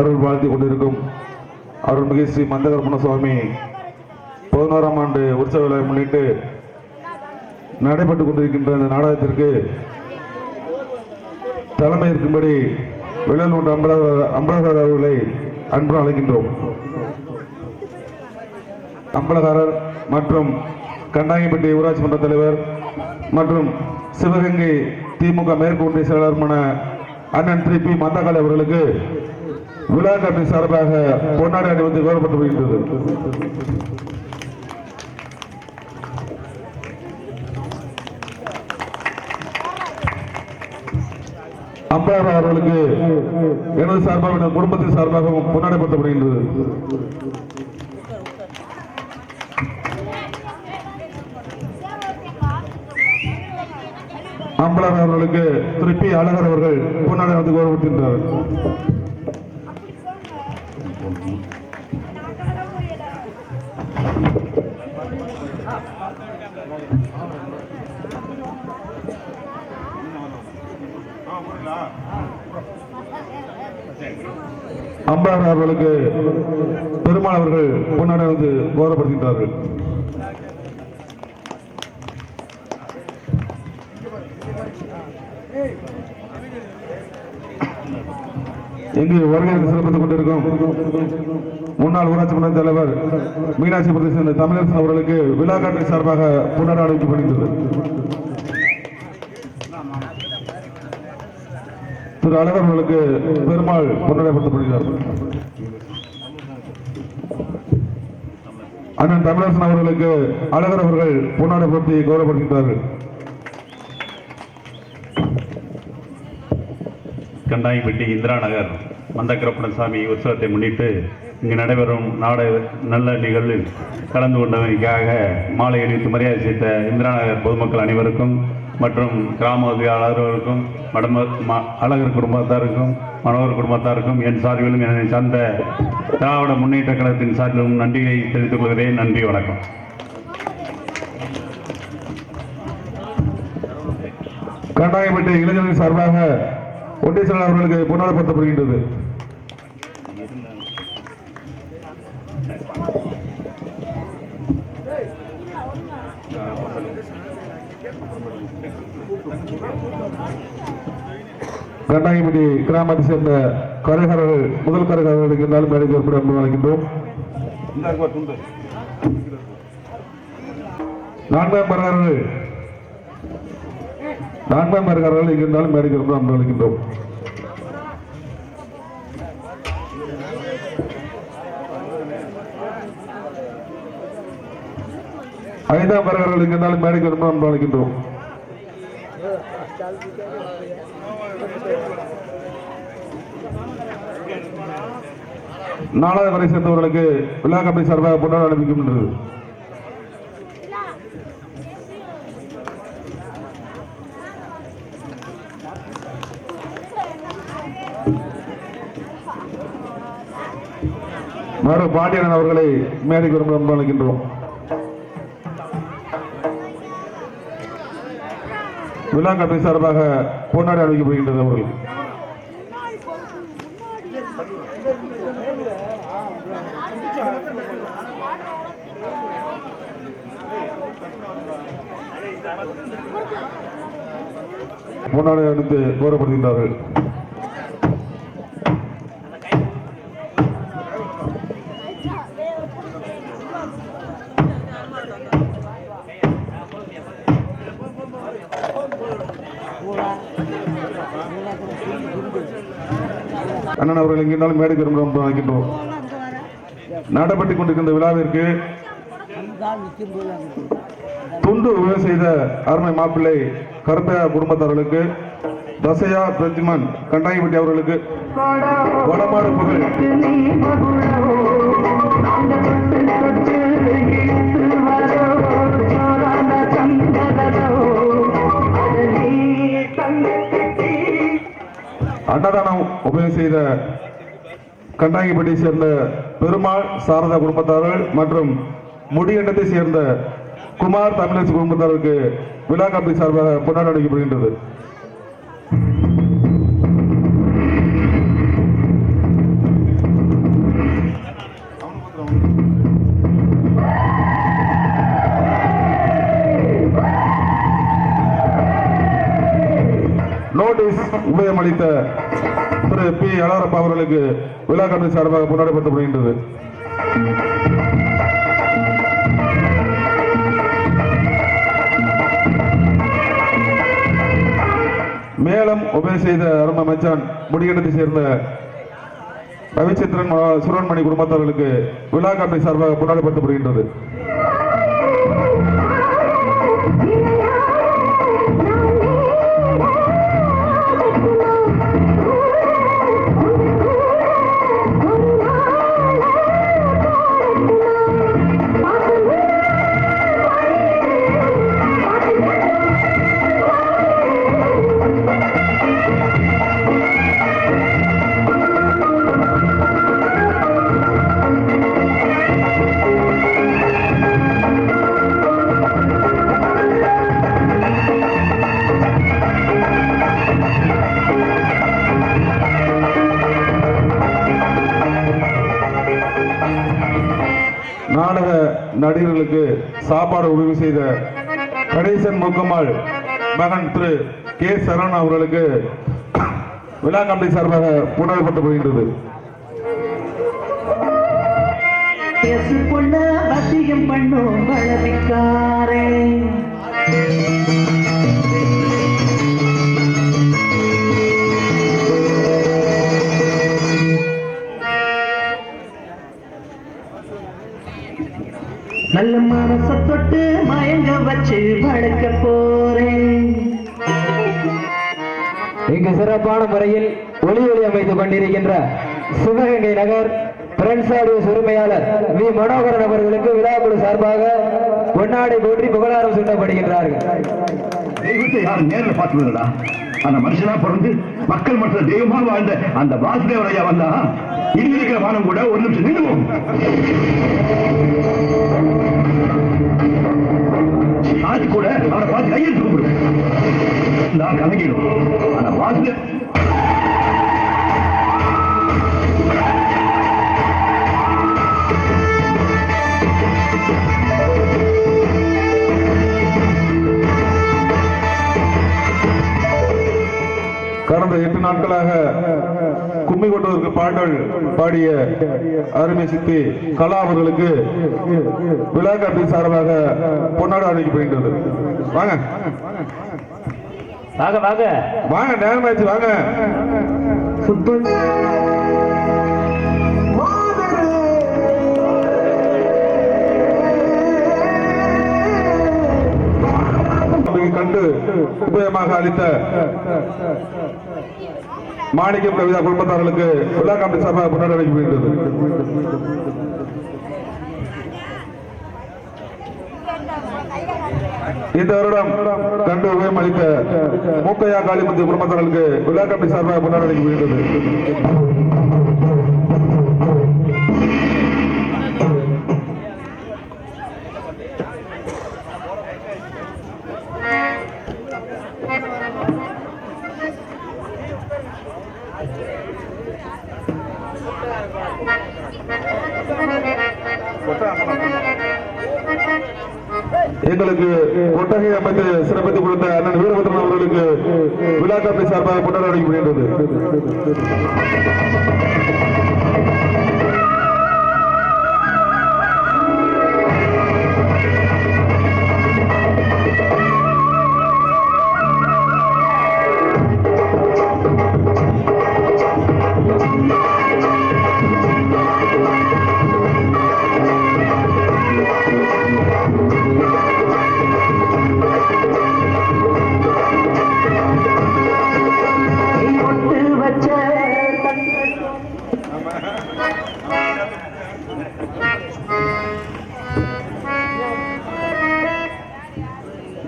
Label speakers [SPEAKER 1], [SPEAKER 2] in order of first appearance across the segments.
[SPEAKER 1] அருள் வாழ்த்தி கொண்டிருக்கும் அருள்மிகு ஸ்ரீ மந்தகர்மண சுவாமி 11ஆம் ஆண்டு உற்சவ விழாவை முன்னிட்டு நடைபெற்றுக் கொண்டிருக்கின்ற இந்த நாடகத்திற்கு தலைமை இருக்கும்படி விழல் அம்பலகாரர் அவர்களை அன்புடன் அழைக்கின்றோம். அம்பலகாரர் மற்றும் கண்டாங்கிப்பட்டி ஊராட்சி மன்ற தலைவர் மற்றும் சிவகங்கை திமுக மேற்கு ஒன்றிய செயலாளருமான அண்ணன் திரு பி மந்தகாளி அவர்களுக்கு விழா கமிட்டி சார்பாக பொன்னாடை அணிவித்து கௌரவப்பட்டு வருகின்றது. அம்பலகாரர் அவர்களுக்கு எனது சார்பாக குடும்பத்தின் சார்பாகவும் பொன்னாடைப்படுத்தப்படுகின்றது. அம்பலகாரர் அவர்களுக்கு திரு பி அழகர் அவர்கள் பொன்னாடை வந்து கௌரவப்படுத்துகின்றார். அம்பலகாரர் அவர்களுக்கு பெருமாள் அவர்கள் பொன்னாடை வந்து கௌரவப்படுத்துகின்றார்கள். இங்கு வருகை சிறப்பித்துக் கொண்டிருக்கும் முன்னாள் ஊராட்சி மன்ற தலைவர் மீனாட்சிபுரத்தை சேர்ந்த தமிழரசன் அவர்களுக்கு விழா கமிட்டி சார்பாக பொன்னாடை அளிக்கப்படுகிறது. திரு அழகர் அவர்களுக்கு பெருமாள் பொன்னாடைப்படுத்தப்படுகிறார். அண்ணன் தமிழரசன் அவர்களுக்கு அழகர் அவர்கள் பொன்னாடைப்படுத்தி கௌரவப்படுத்துகிறார்கள்.
[SPEAKER 2] கண்டாங்கிப்பட்டி இந்திரா நகர் மந்தகரப்பண சாமி உற்சவத்தை முன்னிட்டு இங்கு நடைபெறும் நல்ல நிகழ்வில் கலந்து கொண்டமைக்காக மாலை அணிவித்து மரியாதை செய்த இந்திரா நகர் பொதுமக்கள் அனைவருக்கும் மற்றும் கிராம அலுவலர்களுக்கும் அழகர் குடும்பத்தாருக்கும் மனோகர் குடும்பத்தாருக்கும் என் சார்பிலும் என்னை சார்ந்த திராவிட முன்னேற்ற கழகத்தின் சார்பிலும் நன்றியை தெரிவித்துக் கொள்கிறேன். நன்றி, வணக்கம்.
[SPEAKER 1] கண்டாங்கிப்பட்டி இளைஞர்கள் சார்பாக ஒன்றிய செயலாளர் அவர்களுக்கு பொன்னாடைப்படுத்தப்படுகின்றது. கண்டாங்கிப்பட்டி கிராமத்தை சேர்ந்த கரைகாரர்கள் முதல் கரைகாரர்களுக்கு இருந்தாலும் மேடைக்கு ஒரு அன்பு அழைக்கின்றோம். நான்காம் மரகாரர்கள் இங்கு இருந்தாலும் மேடைக்கு ஒரு அன்பு அழைக்கின்றோம். ஐந்தாம் மரகாரர்கள் இங்கு இருந்தாலும் மேடைக்கு ஒரு அன்பு அழைக்கின்றோம். நாலாவது வரை சேர்ந்தவர்களுக்கு விழா கமிட்டி சார்பாக பொன்னாடை அளிக்கின்றது. மறு பாண்டியன் அவர்களை மேடைக்கு ரொம்ப அழைக்கின்றோம். விழா கமிட்டி சார்பாக பொன்னாடை அளிக்கப்படுகின்றது. அவர்கள் பொன்னாடை அளித்து கௌரவப்படுகின்றார்கள். அண்ணன் அவர்கள் எங்கிருந்தாலும் மேடைக்கு ரொம்ப அழைக்கின்றோம். நடைபெற்றுக் கொண்டிருக்கின்ற விழாவிற்கு துண்டு உதவி செய்த அருமை மாப்பிள்ளை கருப்பையா குடும்பத்தார்களுக்கு தசையா பிரதிமன் கண்டாங்கிப்பட்டி அவர்களுக்கு வடமாடு புகழ் அன்னதானம் உபயோகம் செய்த கண்டாங்கிப்பட்டியை சேர்ந்த பெருமாள் சாரதா குடும்பத்தார்கள் மற்றும் முடியண்டத்தை சேர்ந்த குமார் தமிழரசு குடும்பத்தாருக்கு விழா கமிட்டி சார்பாக பொன்னாடை அளிக்கப்படுகின்றது. போலீஸ் உபயமளித்த திரு பி அலாரப்பா அவர்களுக்கு விழா கமிட்டி சார்பாக கொண்டாடப்படுகின்றது. மேலும் உபய செய்த அருமை மச்சான் முடிகண்டத்தை சேர்ந்த ரவிச்சந்திரன் சுரன்மணி குடும்பத்தார்களுக்கு விழா கமிட்டி சார்பாக கொண்டாடப்படுகின்றது. நாடக நடிகர்களுக்கு சாப்பாடு உதவி செய்த கணேசன் முக்கம்மாள் மகன் திரு கே சரவணன் அவர்களுக்கு விழா கமிட்டி சார்பாக கொண்டாடப்பட்டு வருகின்றது.
[SPEAKER 3] நல்ல மனச தொட்டு மயங்க வச்சு வளர்க்க போறேன்.
[SPEAKER 4] இங்கு சிறப்பான முறையில் ஒளி அமைத்து கொண்டிருக்கின்ற சிவகங்கை நகர் பிரெண்ட்ஸ் உரிமையாளர் வி மனோகரன் அவர்களுக்கு விழாக்குழு சார்பாக பொன்னாடை போற்றி புகழாரம் சூட்டப்படுகின்றார்கள்.
[SPEAKER 5] தெய்வத்தை யாரும் நேரில் பார்த்துள்ளா, அந்த மனுஷனா பிறந்து மக்கள் மற்ற தெய்வமாக வாழ்ந்த அந்த வாசுதேவரையா வந்தா இங்க இருக்கிற வானம் கூட ஒரு நிமிஷம் நின்றுவோம். அது கூட அவனை பார்த்து கையெழுத்து கூப்பிடும், நான் கலங்கிடும். ஆனா வாசுதேவ்
[SPEAKER 1] கடந்த 8 நாட்களாக கும்மி கொட்டுவதற்கு பாடல் பாடிய அருமை சித்தி கலா அவர்களுக்கு விழா கமிட்டி சார்பாக பொன்னாடை அளிக்கப்படுகின்றது. வாங்க
[SPEAKER 4] வாங்க வாங்க
[SPEAKER 1] வாங்க, நேரமாச்சு, வாங்க. கண்டு உபயமாக அளித்த மாணிக்கம் கவிதா குடும்பத்தார்களுக்கு விழா கமிட்டி சார்பாக கொண்டாட அளிக்கப்படுகிறது. இந்த வருடம் கண்டு உபயம் அளித்த மூக்கையா காளிமுத்து குடும்பத்தார்களுக்கு விழா கமிட்டி சார்பாக கொண்டாட அளிக்கப்படுகிறது. எங்களுக்கு கொட்டகை அமைத்து சிறப்பித்துக் கொடுத்த அண்ணன் வீரபத்ரன் அவர்களுக்கு விழா கமிட்டி சார்பாக கொண்டாட அளிக்கப்படுகின்றது.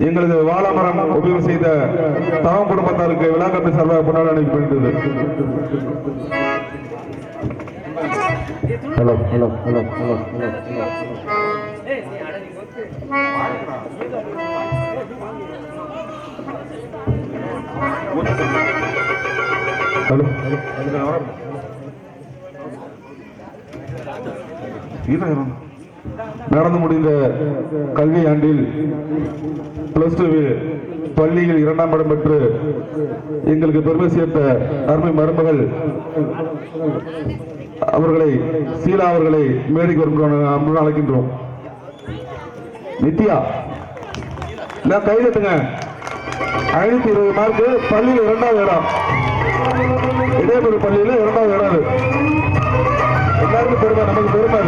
[SPEAKER 1] எங்களது வாழமரம் உபயோகம் செய்த தவம் குடும்பத்தாருக்கு விழா கமிட்டி சார்பாக கொண்டாட அளிக்கப்படுகிறது.
[SPEAKER 4] Hello hello hello hello hello
[SPEAKER 1] hello நடந்து முடிந்த கல்வி ஆண்டில் +2 பள்ளியில் 2ஆம் இடம் பெற்று எங்களுக்கு பெருமை சேர்த்த அருமை மருமகள் அவர்களை சீலா அவர்களை மேடைக்கு வரும் அழைக்கின்றோம். நித்யா கைதட்டுங்க. 520 மார்க்கு, பள்ளியில் 2வது இடம், இடையபுரி பள்ளியில் 2வது இடம். எல்லாருக்கும் பெருமை, நமக்கு பெருமை.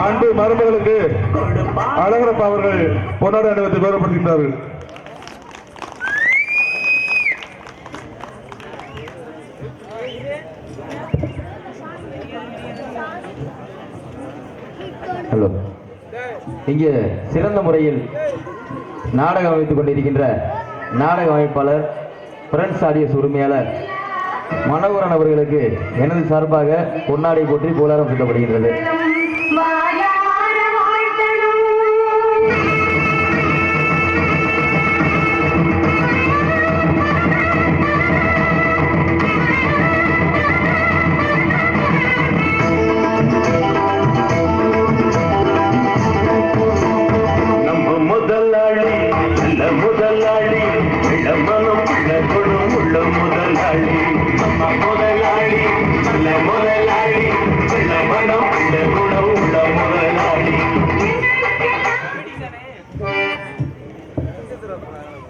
[SPEAKER 1] ஆண்டு மருமகளுக்கு அழகரப்பா அவர்கள் பொன்னாடை அணிவித்து கௌரவப்படுத்துகின்றார்கள்.
[SPEAKER 4] ஹலோ, இங்கே சிறந்த முறையில் நாடகம் அமைத்துக் கொண்டிருக்கின்ற நாடக அமைப்பாளர் பிரெண்ட்ஸ் ஆடியோஸ் உரிமையாளர் மனோகரன் அவர்களுக்கு எனது சார்பாக பொன்னாடை போற்றி புகழாரம் சூட்டப்படுகின்றது.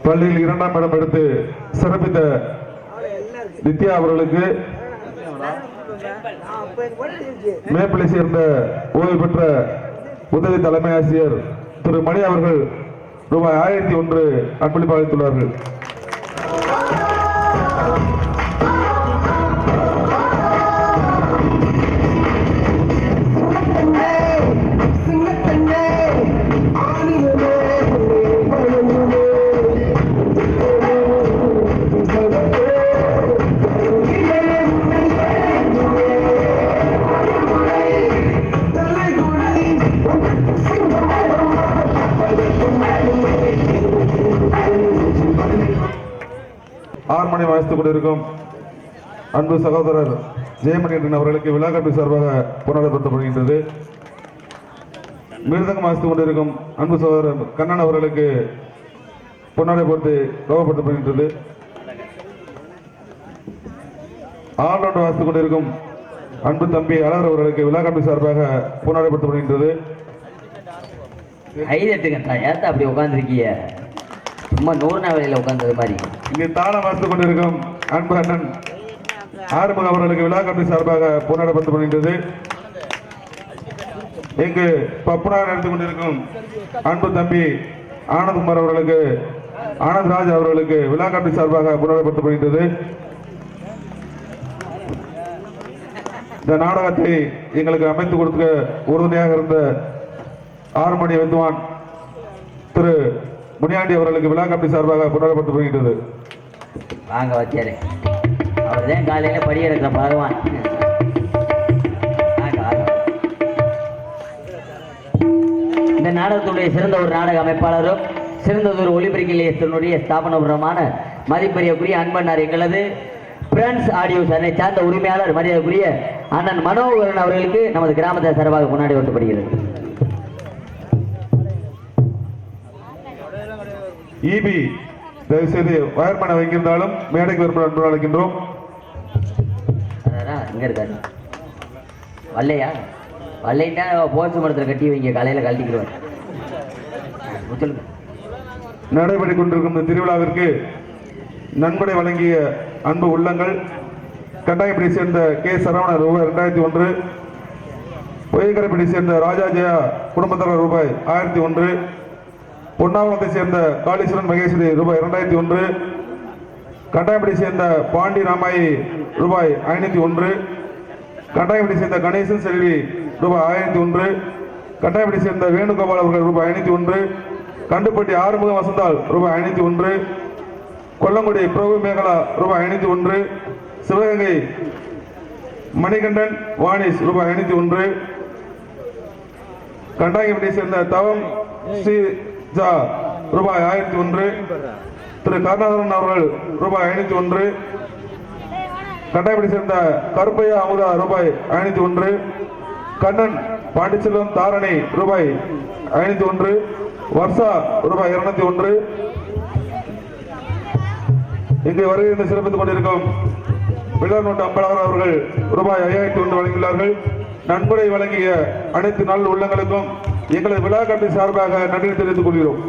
[SPEAKER 1] பள்ளியில் 2ஆம் இடம் எடுத்து சிறப்பித்த நித்யா அவர்களுக்கு மேப்பிளை சேர்ந்த ஓய்வு பெற்ற உதவி தலைமை ஆசிரியர் திரு மணி அவர்கள் ரூபாய் 1001 அன்பளிப்பு அளித்துள்ளார்கள். ஆர்மணி வாசித்துக் கொண்டிருக்கும் அன்பு சகோதரர் ஜெயமணியன் அவர்களுக்கு விழா கமிட்டி சார்பாக பொன்னாடப்படுத்தப்படுகின்றது. மிருதங்கம் வாசித்துக் கொண்டிருக்கும் அன்பு சகோதரர் கண்ணன் அவர்களுக்கு பொன்னாடை போட்டு கௌரவப்படுத்தப்படுகின்றது. ஆல்ரவுண்ட் வாசித்துக் கொண்டிருக்கும் அன்பு தம்பி அழகர் அவர்களுக்கு விழா கமிட்டி சார்பாக பொன்னாடப்படுத்தப்படுகின்றது.
[SPEAKER 3] அப்படி உட்காந்துருக்கீங்க, சும்மா 100 வேலையில உட்கார்ந்தது மாதிரி.
[SPEAKER 1] இங்கே தாளம் வாசித்துக் கொண்டிருக்கும் அன்பு அண்ணன் ஆறுமுக அவர்களுக்கு விழா கமிட்டி சார்பாக பொன்னாடப்படுத்தப்படுகின்றது. இங்கு பப்புனார் நடந்து கொண்டிருக்கும் அன்பு தம்பி ஆனந்த்குமார் அவர்களுக்கு ஆனந்த்ராஜ் அவர்களுக்கு விழா கமிட்டி சார்பாக பொன்னாடப்படுத்தப்படுகின்றது. இந்த நாடகத்தை எங்களுக்கு அமைத்து கொடுக்க உறுதுணையாக இருந்த ஆறுமணி வித்வான் திரு முனியாண்டி அவர்களுக்கு விழா கமிட்டி சார்பாக பொன்னாடப்படுத்தப்படுகின்றது.
[SPEAKER 3] வாங்க வச்சாரு, அவர் தான் காலையில படி எடுக்கிற பகவான். இந்த நாடகத்துடைய சிறந்த ஒரு நாடக அமைப்பாளரும் சிறந்ததொரு ஒலிபெருக்கி நிலையத்தினுடைய ஸ்தாபனபுரமான மதிப்பெரியக்குரிய அன்பண்ணார் எங்களது பிரான்ஸ் ஆடியோஸ் அதனை சார்ந்த உரிமையாளர் மரியாதைக்குரிய அண்ணன் மனோகரன் அவர்களுக்கு நமது கிராமத்தை சார்பாக கொண்டாடி ஓட்டப்படுகிறது.
[SPEAKER 1] ஈபி தயவுசெய்து வயர்மனை வைக்கின்றாலும் மேடைக்கு வருமாறு அன்பு அழைக்கின்றோம்.
[SPEAKER 3] இங்க இருக்காரு வல்லையா, வல்லைன்னா போச்சு மரத்தில் கட்டி வைங்க, காலையில கழட்டிக்கிடுவார்.
[SPEAKER 1] நடைபெற்றுக் கொண்டிருக்கும் இந்த திருவிழாவிற்கு நன்கொடை வழங்கிய அன்பு உள்ளங்கள் கண்டாயப்படி சேர்ந்த கே சரவணன் ரூபாய் 2001, பொய்கரைப்படி சேர்ந்த ராஜா ஜெயா குடும்பத்தினர் ரூபாய் 1001, பொன்னாவளத்தை சேர்ந்த காளீஸ்வரன் மகேஸ்வரி ரூபாய் 2001, கண்டாயப்படி சேர்ந்த பாண்டி ராமாயி ரூபாய் 501, கண்டாயப்படி சேர்ந்த கணேசன் செல்வி ரூபாய் 1001, கண்டாயப்படி சேர்ந்த வேணுகோபால் அவர்கள் ரூபாய் 501, கண்டுப்பட்டி ஆறுமுக வசந்தால் ரூபாய் 501, கொல்லங்குடி பிரபு மேகலா ரூபாய் 501, சிவகங்கை மணிகண்டன் வாணிஸ் ரூபாய் 501, கண்டாங்கிப்பட்டியை சேர்ந்த தவம் ஸ்ரீ ஜா ரூபாய் 1001, திரு கருணாகரன் அவர்கள் ரூபாய் 501, கண்டாங்கிப்பட்டி சேர்ந்த கருப்பையா அமுதா ரூபாய் 501, கண்ணன் பாண்டிச்செல்வம் தாரணி ரூபாய் 501, வர்ஷா ரூபாய் 201. இங்கு வருகை சிறப்பித்துக் கொண்டிருக்கும் விழாநோட்டு அம்பலார் அவர்கள் ரூபாய் 5001 வழங்கியுள்ளார்கள். நன்கொடை வழங்கிய அனைத்து நல்ல உள்ளங்களுக்கும் எங்களது விழா கமிட்டி சார்பாக நன்றி தெரிவித்துக் கொள்கிறோம்.